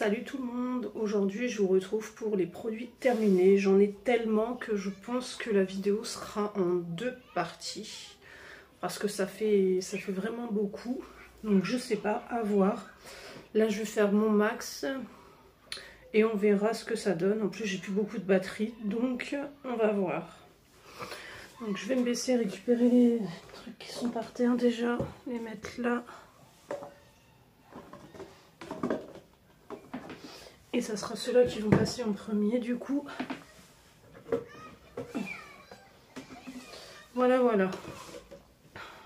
Salut tout le monde, aujourd'hui je vous retrouve pour les produits terminés. J'en ai tellement que je pense que la vidéo sera en deux parties. Parce que ça fait vraiment beaucoup. Donc je sais pas, à voir. Là je vais faire mon max et on verra ce que ça donne. En plus j'ai plus beaucoup de batterie, donc on va voir. Donc je vais me baisser, récupérer les trucs qui sont par terre déjà, les mettre là. Et ça sera ceux-là qui vont passer en premier du coup. Voilà.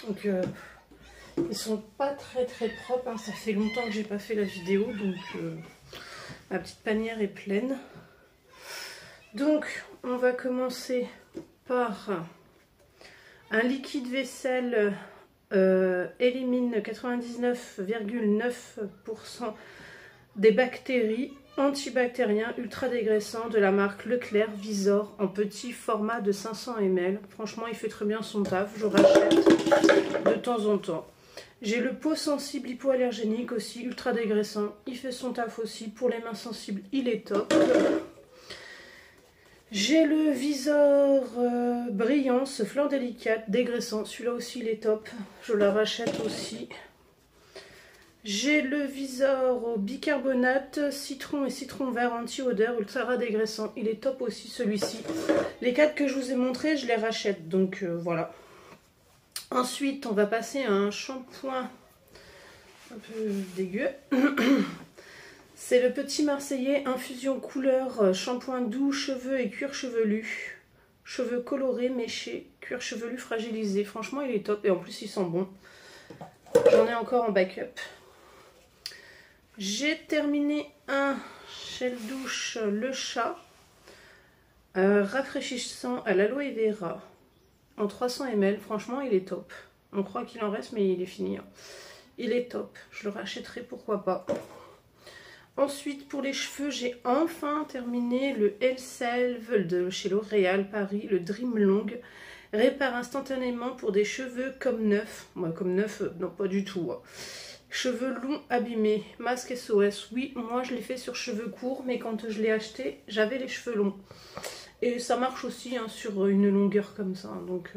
Donc ils sont pas très propres, hein. Ça fait longtemps que j'ai pas fait la vidéo, donc ma petite panière est pleine. Donc on va commencer par un liquide vaisselle élimine 99,9% des bactéries, antibactérien ultra dégraissant de la marque Leclerc Visor en petit format de 500 ml. Franchement il fait très bien son taf, je rachète de temps en temps. J'ai le pot sensible hypoallergénique aussi, ultra dégraissant, il fait son taf aussi. Pour les mains sensibles il est top. J'ai le Visor Brillance Fleur délicate dégraissant, celui-là aussi il est top, je la rachète aussi. J'ai le Visor au bicarbonate, citron et citron vert anti-odeur, ultra dégraissant. Il est top aussi celui-ci. Les 4 que je vous ai montrés, je les rachète. Donc voilà. Ensuite, on va passer à un shampoing un peu dégueu. C'est le Petit Marseillais Infusion Couleur Shampoing doux, cheveux et cuir chevelu. Cheveux colorés, méchés, cuir chevelu fragilisé. Franchement, il est top et en plus, il sent bon. J'en ai encore en backup. J'ai terminé un gel douche Le Chat rafraîchissant à l'aloe vera en 300 ml. Franchement il est top. On croit qu'il en reste mais il est fini. Il est top. Je le rachèterai, pourquoi pas. Ensuite pour les cheveux j'ai enfin terminé le Elselv de chez L'Oréal Paris, le Dream Long. Répare instantanément pour des cheveux comme neufs. Moi comme neuf non pas du tout. Cheveux longs abîmés, masque SOS. Oui, moi je l'ai fait sur cheveux courts, mais quand je l'ai acheté, j'avais les cheveux longs. Et ça marche aussi hein, sur une longueur comme ça. Donc,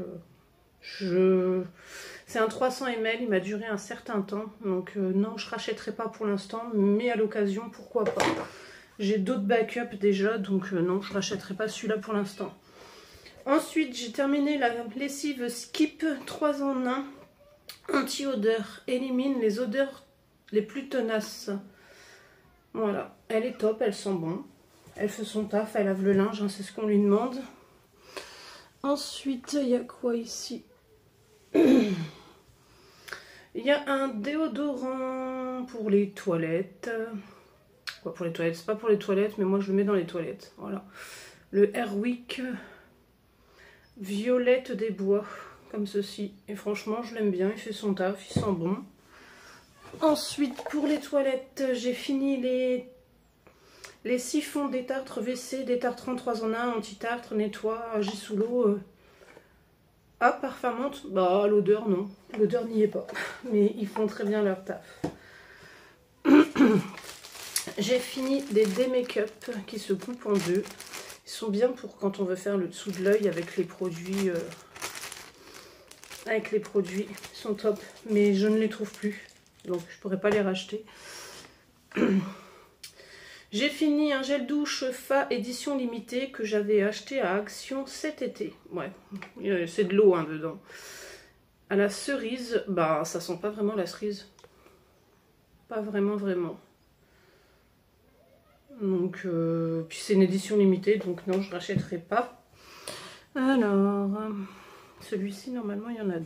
c'est un 300 ml, il m'a duré un certain temps. Donc, non, je ne rachèterai pas pour l'instant, mais à l'occasion, pourquoi pas. J'ai d'autres backups déjà, donc non, je ne rachèterai pas celui-là pour l'instant. Ensuite, j'ai terminé la lessive Skip 3 en 1. Anti-odeur, élimine les odeurs les plus tenaces. Voilà, elle est top, elle sent bon. Elle fait son taf, elle lave le linge, hein, c'est ce qu'on lui demande. Ensuite, il y a quoi ici? Il y a un déodorant pour les toilettes. Quoi pour les toilettes? C'est pas pour les toilettes, mais moi je le mets dans les toilettes. Voilà. Le Airwick Violette des Bois. Comme ceci, et franchement je l'aime bien, il fait son taf, il sent bon. Ensuite pour les toilettes, j'ai fini les siphons des tartres WC, des tartres en 3 en 1, anti-tartre, nettoie, agit sous l'eau. Ah, parfumante, bah l'odeur non, l'odeur n'y est pas, mais ils font très bien leur taf. J'ai fini des make-up qui se coupent en deux. Ils sont bien pour quand on veut faire le dessous de l'œil avec les produits... ils sont top, mais je ne les trouve plus, donc je pourrais pas les racheter. J'ai fini un gel douche Fa édition limitée que j'avais acheté à Action cet été. Ouais, c'est de l'eau hein, dedans. À la cerise, bah ça sent pas vraiment la cerise, pas vraiment. Donc puis c'est une édition limitée, donc non je rachèterai pas. Alors celui-ci, normalement, il y en a 2.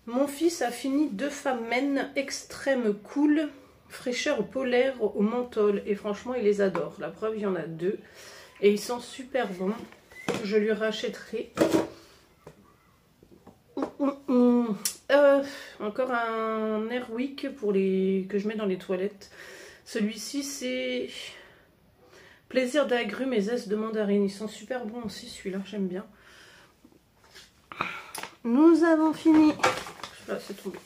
Mon fils a fini 2 Femmes extrême cool, fraîcheur polaire au menthol. Et franchement, il les adore. La preuve, il y en a 2. Et ils sont super bons. Je lui rachèterai. Encore un Airwick pour que je mets dans les toilettes. Celui-ci, c'est... Plaisir d'agrumes et zeste de mandarine. Ils sont super bons aussi, celui-là, j'aime bien. Nous avons fini. Là, c'est tombé.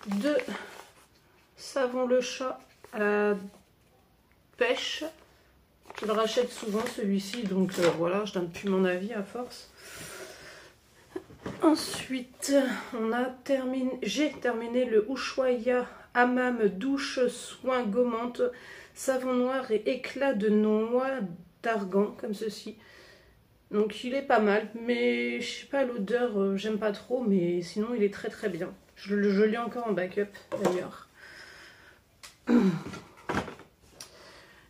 De savon le chat à la pêche. Je le rachète souvent celui-ci, donc voilà, je donne plus mon avis à force. Ensuite, j'ai terminé le Ushuaïa Hammam douche soin gommante, savon noir et éclat de noix d'argan, comme ceci. Donc il est pas mal, mais je sais pas, l'odeur, j'aime pas trop, mais sinon il est très très bien. Je l'ai encore en backup d'ailleurs.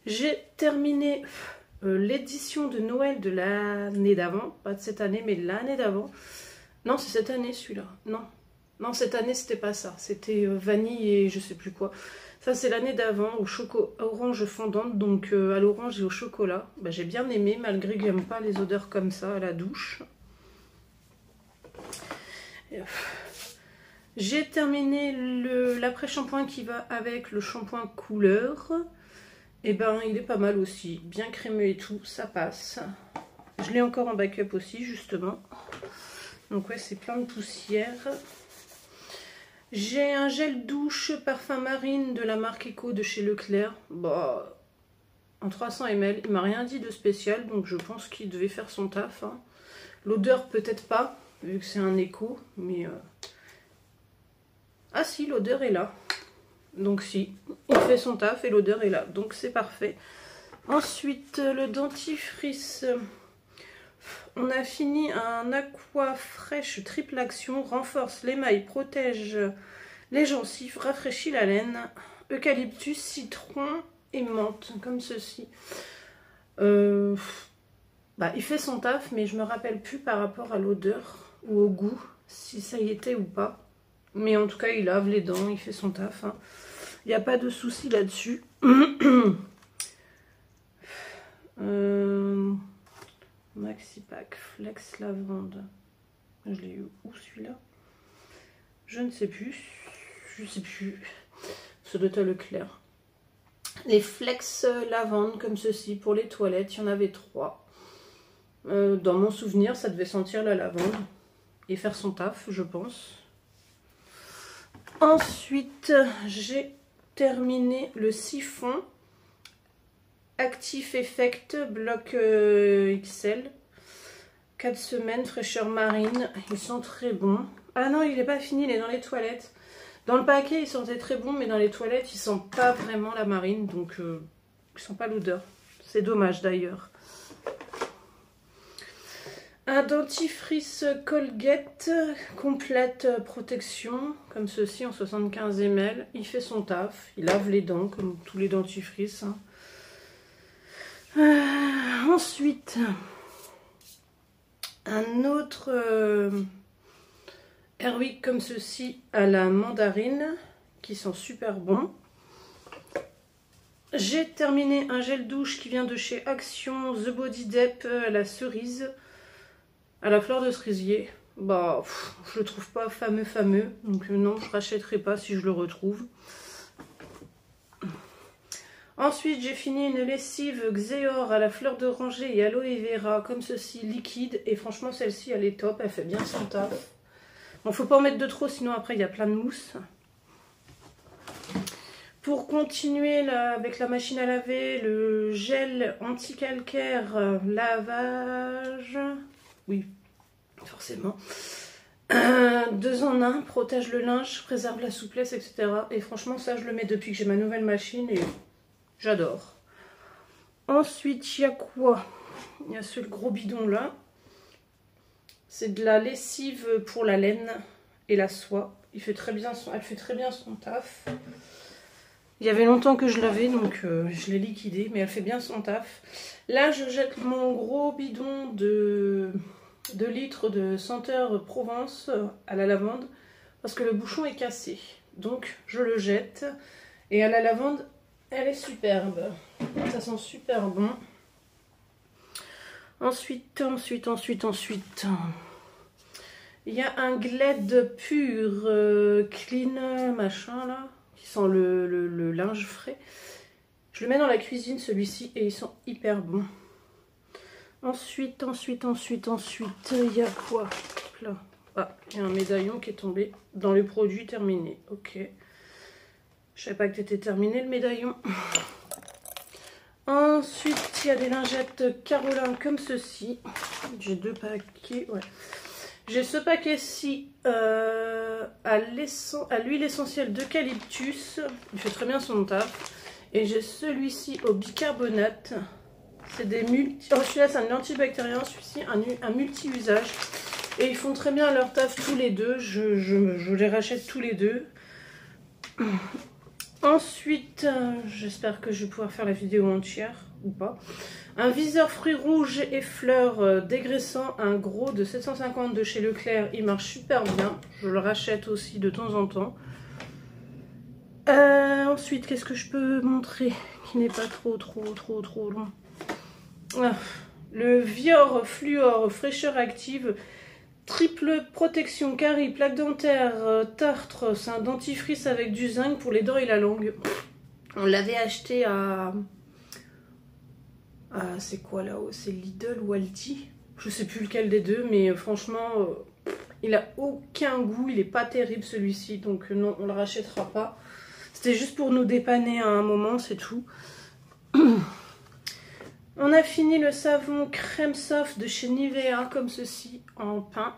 J'ai terminé l'édition de Noël de l'année d'avant, pas de cette année mais de l'année d'avant. Non, c'est cette année celui-là. Non, cette année c'était pas ça, c'était vanille et je sais plus quoi. Ça c'est l'année d'avant, au orange fondante, donc à l'orange et au chocolat. Bah, j'ai bien aimé, malgré que j'aime pas les odeurs comme ça à la douche. J'ai terminé l'après-shampoing qui va avec le shampoing couleur. Et ben il est pas mal aussi, bien crémeux et tout, ça passe. Je l'ai encore en backup aussi justement. Donc ouais, c'est plein de poussière. J'ai un gel douche parfum marine de la marque Eco de chez Leclerc. Bah, en 300 ml. Il m'a rien dit de spécial, donc je pense qu'il devait faire son taf. Hein. L'odeur peut-être pas, vu que c'est un Eco, mais... Ah si, l'odeur est là. Donc si, il fait son taf et l'odeur est là, donc c'est parfait. Ensuite, le dentifrice... On a fini un aqua fraîche triple action, renforce l'émail, protège les gencives, rafraîchit la laine, eucalyptus, citron et menthe, comme ceci. Bah, il fait son taf, mais je me rappelle plus par rapport à l'odeur ou au goût, si ça y était ou pas. Mais en tout cas, il lave les dents, il fait son taf. Hein. Il n'y a pas de souci là-dessus. Maxi Pack Flex Lavande. Je l'ai eu où celui-là? Je ne sais plus. Je sais plus. Ça doit être à Leclerc. Les Flex Lavande comme ceci pour les toilettes. Il y en avait 3. Dans mon souvenir, ça devait sentir la lavande et faire son taf, je pense. Ensuite, j'ai terminé le siphon Active Effect Bloc XL. 4 semaines, fraîcheur marine. Il sent très bon. Ah non, il n'est pas fini, il est dans les toilettes. Dans le paquet, il sentait très bon, mais dans les toilettes, il sent pas vraiment la marine. Donc, il sent pas l'odeur. C'est dommage d'ailleurs. Un dentifrice Colgate complète protection, comme ceci en 75 ml. Il fait son taf, il lave les dents comme tous les dentifrices. Hein. Ensuite, un autre Airwick comme ceci à la mandarine qui sent super bon. J'ai terminé un gel douche qui vient de chez Action The Body Dep à la cerise. À la fleur de cerisier, bah, je le trouve pas fameux, donc non, je rachèterai pas si je le retrouve. Ensuite, j'ai fini une lessive Xeor à la fleur d'oranger et aloe vera, comme ceci, liquide. Et franchement, celle-ci, elle est top, elle fait bien son taf. Bon, faut pas en mettre de trop, sinon après, il y a plein de mousse. Pour continuer là, avec la machine à laver, le gel anti-calcaire lavage... Oui, forcément. 2 en 1, protège le linge, préserve la souplesse, etc. Et franchement, ça, je le mets depuis que j'ai ma nouvelle machine et j'adore. Ensuite, il y a quoi? Il y a ce gros bidon là. C'est de la lessive pour la laine et la soie. Elle fait très bien son taf. Il y avait longtemps que je l'avais, donc je l'ai liquidé, mais elle fait bien son taf. Là, je jette mon gros bidon de 2 litres de senteur Provence à la lavande parce que le bouchon est cassé. Donc, je le jette. Et à la lavande, elle est superbe. Ça sent super bon. Ensuite, il y a un Glade pur clean machin là, qui sent le linge frais. Je le mets dans la cuisine celui-ci et il sent hyper bon. Ensuite, il y a quoi là? Ah, il y a un médaillon qui est tombé dans le produit terminé. Ok. Je savais pas que t'étais terminé le médaillon. Ensuite, il y a des lingettes Caroline comme ceci. J'ai 2 paquets, ouais. J'ai ce paquet-ci à l'huile essentielle d'eucalyptus. Il fait très bien son taf. Et j'ai celui-ci au bicarbonate. C'est des multi... Oh, celui-là, c'est un antibactérien. Celui-ci, un multi-usage. Et ils font très bien leur taf tous les deux. Je les rachète tous les deux. Ensuite, j'espère que je vais pouvoir faire la vidéo entière ou pas. Un viseur fruits rouges et fleurs dégraissant, un gros de 750 de chez Leclerc. Il marche super bien. Je le rachète aussi de temps en temps. Ensuite, qu'est-ce que je peux montrer qui n'est pas trop long? Le Vior Fluor fraîcheur active. Triple protection, carie, plaque dentaire, tartre, c'est un dentifrice avec du zinc pour les dents et la langue. On l'avait acheté à c'est quoi là-haut? C'est Lidl ou Aldi? Je sais plus lequel des deux, mais franchement, il a aucun goût, il est pas terrible celui-ci, donc non, on le rachètera pas. C'était juste pour nous dépanner à un moment, c'est tout. On a fini le savon crème soft de chez Nivea, comme ceci, en pain.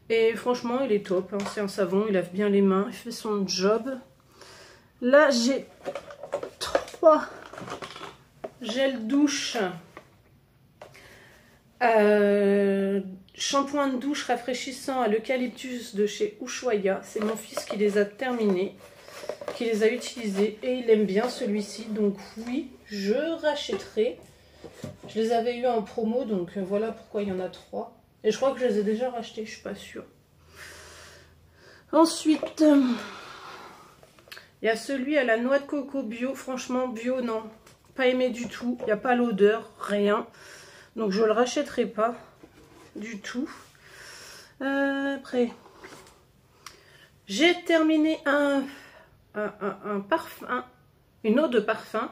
Et franchement, il est top. Hein. C'est un savon, il lave bien les mains, il fait son job. Là, j'ai 3 gels douche. Shampoing de douche rafraîchissant à l'eucalyptus de chez Ushuaïa. C'est mon fils qui les a terminés, qui les a utilisés. Et il aime bien celui-ci. Donc oui, je rachèterai. Je les avais eu en promo, donc voilà pourquoi il y en a 3. Et je crois que je les ai déjà rachetés, je suis pas sûre. Ensuite, il y a celui à la noix de coco bio. Franchement, bio, non. Pas aimé du tout. Il n'y a pas l'odeur, rien. Donc je le rachèterai pas du tout. Après, j'ai terminé un parfum, une eau de parfum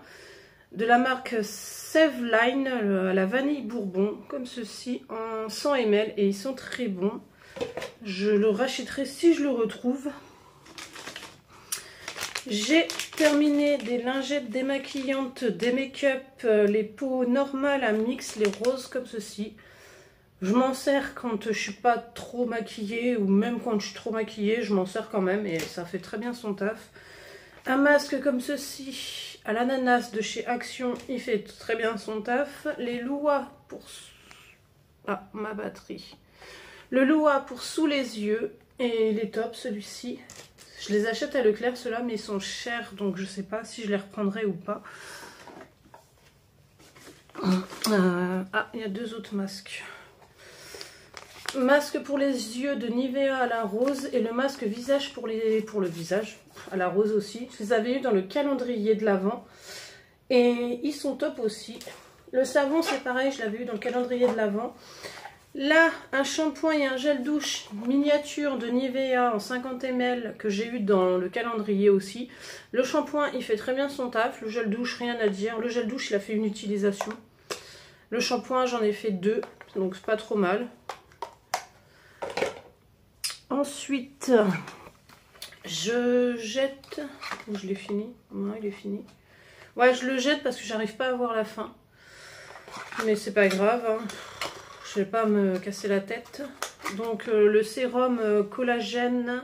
de la marque Saveline à la vanille bourbon, comme ceci, en 100 ml, et ils sont très bons. Je le rachèterai si je le retrouve. J'ai terminé des lingettes démaquillantes, des make-up, les peaux normales à mix, les roses comme ceci. Je m'en sers quand je suis pas trop maquillée, ou même quand je suis trop maquillée, je m'en sers quand même, et ça fait très bien son taf. Un masque comme ceci à l'ananas de chez Action, il fait très bien son taf. Les Loua pour... Ah, ma batterie. Le Loua pour sous les yeux, et il est top celui-ci. Je les achète à Leclerc ceux-là, mais ils sont chers, donc je sais pas si je les reprendrai ou pas. Ah, il y a 2 autres masques. Masque pour les yeux de Nivea à la rose et le masque visage pour le visage à la rose aussi. Je les avais eu dans le calendrier de l'Avent et ils sont top aussi. Le savon c'est pareil, je l'avais eu dans le calendrier de l'Avent. Là, un shampoing et un gel douche miniature de Nivea en 50 ml que j'ai eu dans le calendrier aussi. Le shampoing il fait très bien son taf, le gel douche rien à dire. Le gel douche il a fait une utilisation. Le shampoing j'en ai fait 2, donc c'est pas trop mal. Ensuite, je jette... Je l'ai fini. Non, il est fini. Ouais, je le jette parce que j'arrive pas à voir la fin. Mais c'est pas grave. Hein. Je vais pas me casser la tête. Donc, le sérum collagène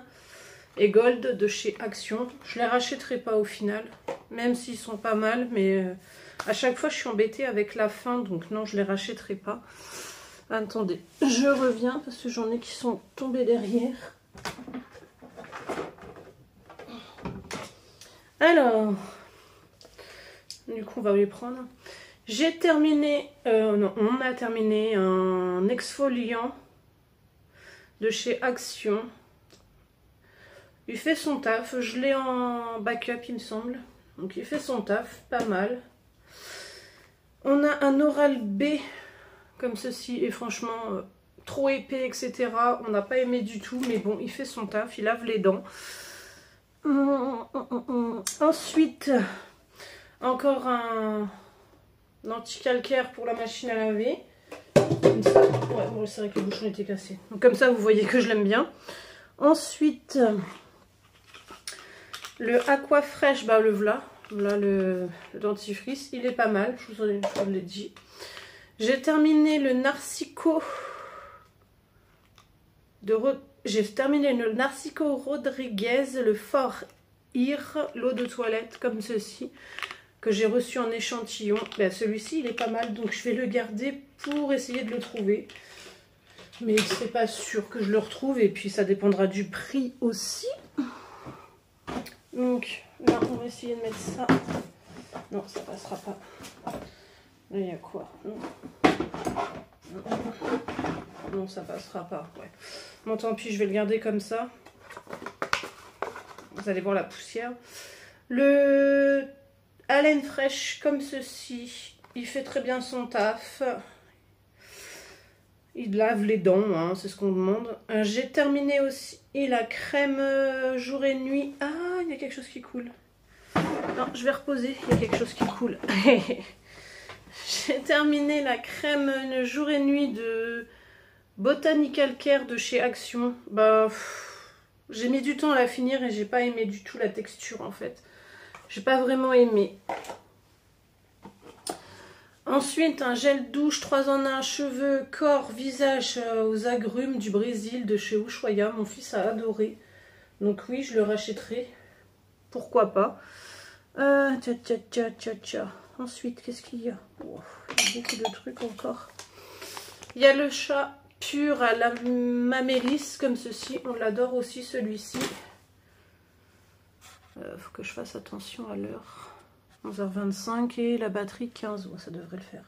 et gold de chez Action. Je les rachèterai pas au final. Même s'ils sont pas mal. Mais à chaque fois, je suis embêtée avec la fin. Donc non, je les rachèterai pas. Attendez, je reviens parce que j'en ai qui sont tombés derrière. Alors, du coup on va les prendre. J'ai terminé, non, on a terminé un exfoliant de chez Action. Il fait son taf, je l'ai en backup il me semble. Donc il fait son taf, pas mal. On a un Oral-B comme ceci et franchement trop épais etc. On n'a pas aimé du tout mais bon il fait son taf, il lave les dents. Ensuite encore un anti-calcaire pour la machine à laver. Ouais, bon, c'est vrai que le bouchon était cassé. Donc comme ça vous voyez que je l'aime bien. Ensuite Le Aquafresh, bah le voilà. Là, le dentifrice, il est pas mal, je vous l'ai dit. J'ai terminé le Narcico Rodriguez, le Fort Ir, l'eau de toilette, comme ceci, que j'ai reçu en échantillon. Ben, celui-ci, il est pas mal, donc je vais le garder pour essayer de le trouver. Mais c'est pas sûr que je le retrouve, et puis ça dépendra du prix aussi. Donc là, on va essayer de mettre ça. Non, ça passera pas. Là, il y a quoi? Non, ça passera pas. Ouais. Bon, tant pis, je vais le garder comme ça. Vous allez voir la poussière. Le haleine fraîche, comme ceci. Il fait très bien son taf. Il lave les dents, hein, c'est ce qu'on demande. J'ai terminé aussi la crème jour et nuit. Ah, il y a quelque chose qui coule. Non, je vais reposer, il y a quelque chose qui coule. J'ai terminé la crème jour et nuit de Botanical Care de chez Action. Bah, j'ai mis du temps à la finir et j'ai pas aimé du tout la texture en fait. J'ai pas vraiment aimé. Ensuite, un gel douche 3 en 1, cheveux, corps, visage aux agrumes du Brésil de chez Ushuaia. Mon fils a adoré. Donc oui, je le rachèterai. Pourquoi pas. Ensuite, qu'est-ce qu'il y a? Oh, il y a beaucoup de trucs encore. Il y a le chat pur à la mamélisse, comme ceci. On l'adore aussi, celui-ci. Faut que je fasse attention à l'heure. 11h25 et la batterie 15. Oh, ça devrait le faire.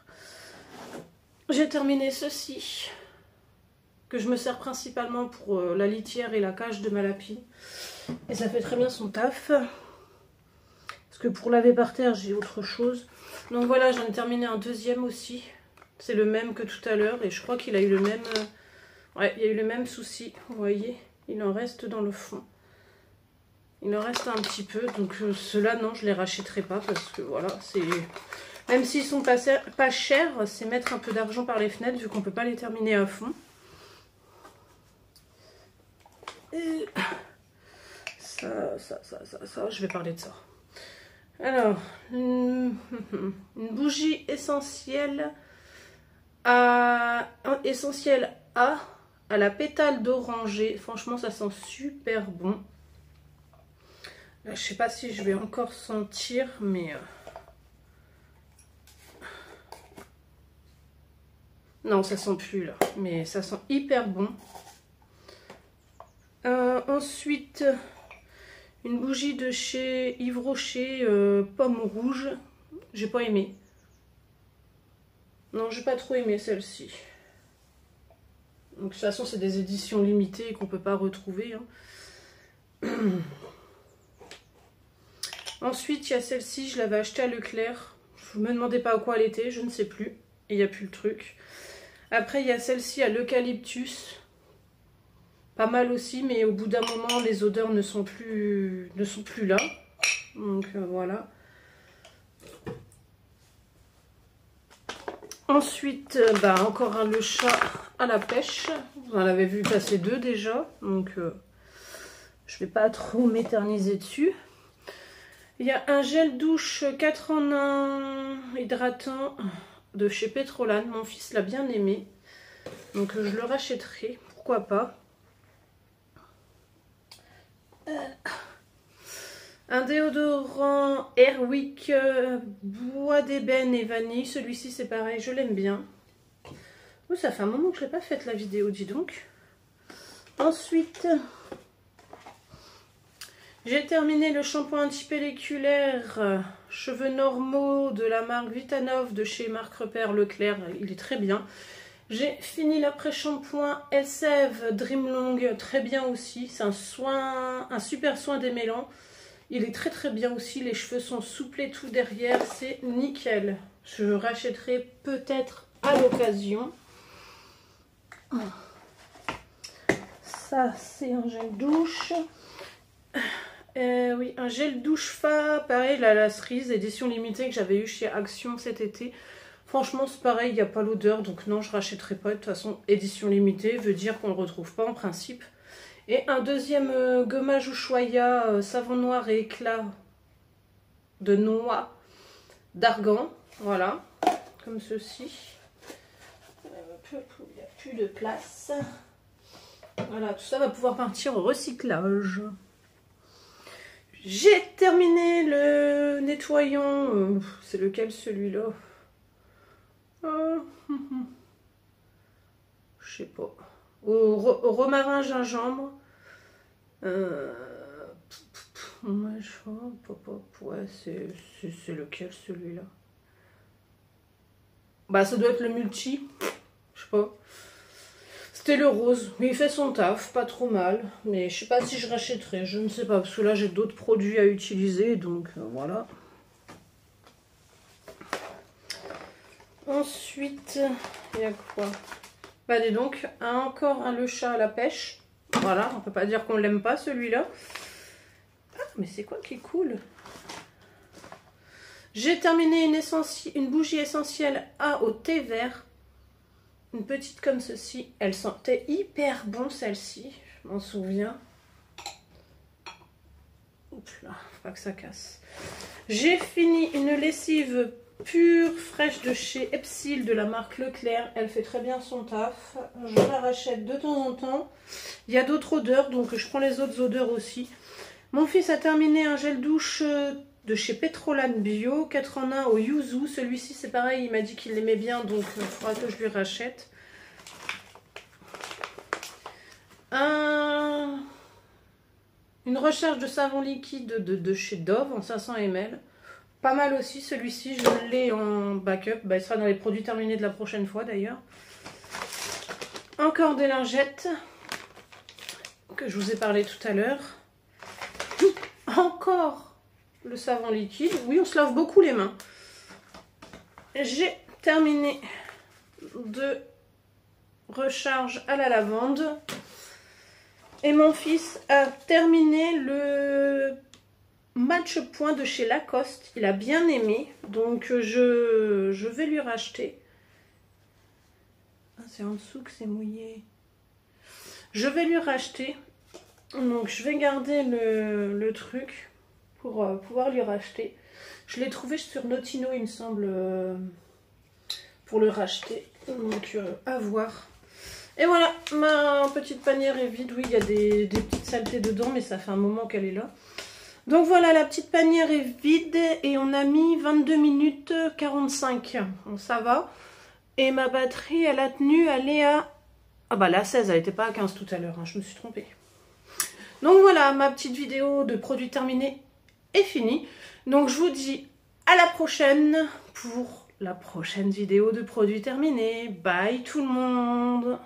J'ai terminé ceci, que je me sers principalement pour la litière et la cage de ma lapine. Et ça fait très bien son taf. Parce que pour laver par terre, j'ai autre chose. Donc voilà, j'en ai terminé un deuxième aussi. C'est le même que tout à l'heure. Et je crois qu'il a eu le même... ouais, il y a eu le même souci. Vous voyez, il en reste dans le fond. Il en reste un petit peu. Donc ceux-là, non, je les rachèterai pas. Parce que voilà, c'est... Même s'ils sont pas chers, c'est mettre un peu d'argent par les fenêtres. Vu qu'on peut pas les terminer à fond. Et... ça, je vais parler de ça. Alors, une bougie essentielle à la pétale d'oranger. Franchement, ça sent super bon. Là, je sais pas si je vais encore sentir, mais... non, ça sent plus là, mais ça sent hyper bon. Ensuite... une bougie de chez Yves Rocher, pomme rouge. J'ai pas aimé. Non, j'ai pas trop aimé celle-ci. Donc de toute façon, c'est des éditions limitées qu'on peut pas retrouver. Hein. Ensuite, il y a celle-ci, je l'avais achetée à Leclerc. Je me demandais pas à quoi elle était, je ne sais plus. Et il n'y a plus le truc. Après, il y a celle-ci à l'eucalyptus. Pas mal aussi, mais au bout d'un moment, les odeurs ne sont plus là. Donc voilà. Ensuite, bah, encore le chat à la pêche. Vous en avez vu passer 2 déjà. Donc je vais pas trop m'éterniser dessus. Il y a un gel douche 4 en 1 hydratant de chez Petrolan. Mon fils l'a bien aimé. Donc je le rachèterai. Pourquoi pas. Un déodorant Airwick bois d'ébène et vanille. Celui-ci c'est pareil, je l'aime bien. Oh, ça fait un moment que je n'ai pas fait la vidéo, dis donc. Ensuite, j'ai terminé le shampoing antipelliculaire cheveux normaux de la marque Vitanov de chez Marc Repère Leclerc. Il est très bien. J'ai fini l'après-shampoing Elseve Dream Long, très bien aussi. C'est un super soin démêlant. Il est très très bien aussi. Les cheveux sont souples et tout derrière. C'est nickel. Je rachèterai peut-être à l'occasion. Ça, c'est un gel douche. Oui, un gel douche Fa, pareil, la cerise, édition limitée que j'avais eu chez Action cet été. Franchement, c'est pareil, il n'y a pas l'odeur, donc non, je rachèterai pas. De toute façon, édition limitée veut dire qu'on ne le retrouve pas en principe. Et un deuxième gommage Ushuaïa savon noir et éclat de noix d'argan. Voilà, comme ceci. Il n'y a plus de place. Voilà, tout ça va pouvoir partir au recyclage. J'ai terminé le nettoyant. C'est lequel celui-là? Je sais pas. Au romarin gingembre. Ouais, c'est lequel celui-là? Bah, ça doit être le multi. Je sais pas. C'était le rose. Mais il fait son taf, pas trop mal. Mais je sais pas si je rachèterai. Je ne sais pas. Parce que là, j'ai d'autres produits à utiliser. Donc, voilà. Ensuite, il y a quoi? Bah, dis donc, encore le chat à la pêche. Voilà, on peut pas dire qu'on l'aime pas celui-là. Ah, mais c'est quoi qui est cool? J'ai terminé une bougie essentielle au thé vert. Une petite comme ceci. Elle sentait hyper bon celle-ci. Je m'en souviens. Oups là, faut pas que ça casse. J'ai fini une lessive pure fraîche de chez Epsil de la marque Leclerc. Elle fait très bien son taf. Je la rachète de temps en temps. Il y a d'autres odeurs, donc je prends les autres odeurs aussi. Mon fils a terminé un gel douche de chez Petrolan Bio, 4 en 1 au yuzu. Celui-ci c'est pareil, il m'a dit qu'il l'aimait bien, donc il faudra que je lui rachète. Une recharge de savon liquide de chez Dove en 500 ml. Pas mal aussi celui-ci, je l'ai en backup. Bah, il sera dans les produits terminés de la prochaine fois d'ailleurs. Encore des lingettes que je vous ai parlé tout à l'heure. Encore le savon liquide. Oui, on se lave beaucoup les mains. J'ai terminé de recharge à la lavande. Et mon fils a terminé le match point de chez Lacoste. Il a bien aimé. Donc je vais lui racheter. Ah, c'est en dessous que c'est mouillé. Je vais lui racheter. Donc je vais garder le truc pour pouvoir lui racheter. Je l'ai trouvé sur Notino, il me semble, pour le racheter. Donc à voir. Et voilà, ma petite panière est vide. Oui, il y a des petites saletés dedans, mais ça fait un moment qu'elle est là. Donc voilà, la petite panière est vide et on a mis 22 minutes 45. Bon, ça va. Et ma batterie, elle a tenu, elle est à... Ah bah la 16, elle n'était pas à 15 tout à l'heure, hein, je me suis trompée. Donc voilà, ma petite vidéo de produits terminés est finie. Donc je vous dis à la prochaine pour la prochaine vidéo de produits terminés. Bye tout le monde!